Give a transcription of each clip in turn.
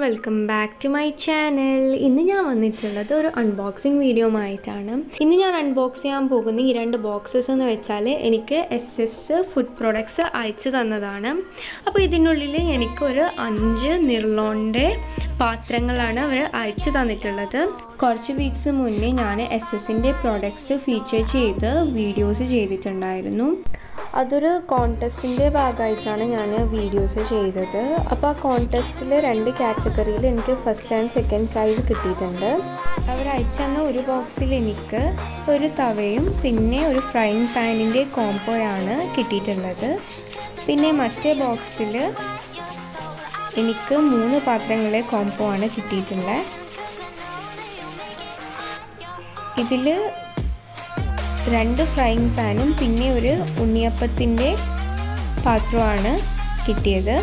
Welcome back to my channel. ഇന്ന് ഞാൻ വന്നിട്ടുള്ളത് ഒരു അൺബോക്സിങ് വീഡിയോ ആയിട്ടാണ്. ഇന്ന് ഞാൻ അൺബോക്സ് ചെയ്യാൻ പോകുന്ന ഈ രണ്ട് ബോക്സസ് എന്ന് വെച്ചാൽ എനിക്ക് SS ഫുഡ് പ്രോഡക്ട്സ് അയച്ചു തന്നതാണ്. അപ്പോൾ ഇതിനുള്ളിൽ എനിക്കൊരു 5 നിർലോണിൻ്റെ പാത്രങ്ങളാണ് അവർ അയച്ചു തന്നിട്ടുള്ളത്. കുറച്ച് വീക്സ് മുന്നേ ഞാൻ SS-ൻ്റെ പ്രോഡക്ട്സ് ഫീച്ചർ ചെയ്ത് വീഡിയോസ് ചെയ്തിട്ടുണ്ടായിരുന്നു. അതൊരു കോൺടെസ്റ്റിൻ്റെ ഭാഗമായിട്ടാണ് ഞാൻ വീഡിയോസ് ചെയ്തത്. അപ്പോൾ ആ കോൺടെസ്റ്റിൽ 2 കാറ്റഗറിയിൽ എനിക്ക് ഫസ്റ്റ് ആൻഡ് സെക്കൻഡ് പ്രൈസ് കിട്ടിയിട്ടുണ്ട്. അവർ അയച്ചുതന്ന ഒരു ബോക്സിൽ എനിക്ക് ഒരു തവയും പിന്നെ ഒരു ഫ്രൈങ് പാനിൻ്റെ കോംബോയാണ് കിട്ടിയിട്ടുള്ളത്. പിന്നെ മറ്റേ ബോക്സിൽ എനിക്ക് 3 പാത്രങ്ങളെ കോംബോ ആണ് കിട്ടിയിട്ടുള്ളത്. ഇതിൽ 2 ഫ്രൈങ് പാനും പിന്നെ ഒരു ഉണ്ണിയപ്പത്തിൻ്റെ പാത്രമാണ് കിട്ടിയത്.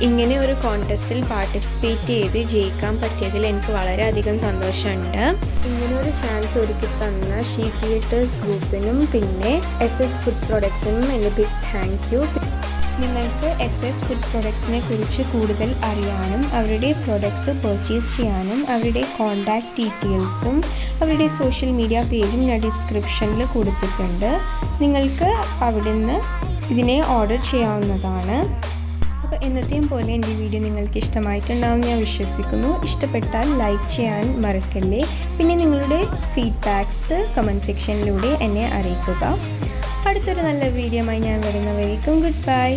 ഇങ്ങനെ ഒരു കോൺടെസ്റ്റിൽ പാർട്ടിസിപ്പേറ്റ് ചെയ്ത് ജയിക്കാൻ പറ്റിയതിൽ എനിക്ക് വളരെയധികം സന്തോഷമുണ്ട്. ഇങ്ങനെ ഒരു ചാൻസ് ഒരുക്കി തന്ന ഷീ ക്രിയേറ്റേഴ്സ് ഗ്രൂപ്പിനും പിന്നെ SS ഫുഡ് പ്രോഡക്ട്സിനും എൻ്റെ ബിഗ് താങ്ക് യു. നിങ്ങൾക്ക് SS ഫുഡ് പ്രോഡക്ട്സിനെ കുറിച്ച് കൂടുതൽ അറിയാനും അവരുടെ പ്രോഡക്ട്സ് പർച്ചേസ് ചെയ്യാനും അവരുടെ കോൺടാക്റ്റ് ഡീറ്റെയിൽസും അവരുടെ സോഷ്യൽ മീഡിയ പേജും ഞാൻ ഡിസ്ക്രിപ്ഷനിൽ കൊടുത്തിട്ടുണ്ട്. നിങ്ങൾക്ക് അവിടെ നിന്ന് ഇതിനെ ഓർഡർ ചെയ്യാവുന്നതാണ്. അപ്പോൾ എന്നത്തെയും പോലെ എൻ്റെ വീഡിയോ നിങ്ങൾക്ക് ഇഷ്ടമായിട്ടുണ്ടാവും ഞാൻ വിശ്വസിക്കുന്നു. ഇഷ്ടപ്പെട്ടാൽ ലൈക്ക് ചെയ്യാൻ മറക്കല്ലേ. പിന്നെ നിങ്ങളുടെ ഫീഡ്ബാക്ക്സ് കമൻറ്റ് സെക്ഷനിലൂടെ എന്നെ അറിയിക്കുക. അടുത്തൊരു നല്ല വീഡിയോയുമായി ഞാൻ വരുന്നവരേക്കും ഗുഡ് ബൈ.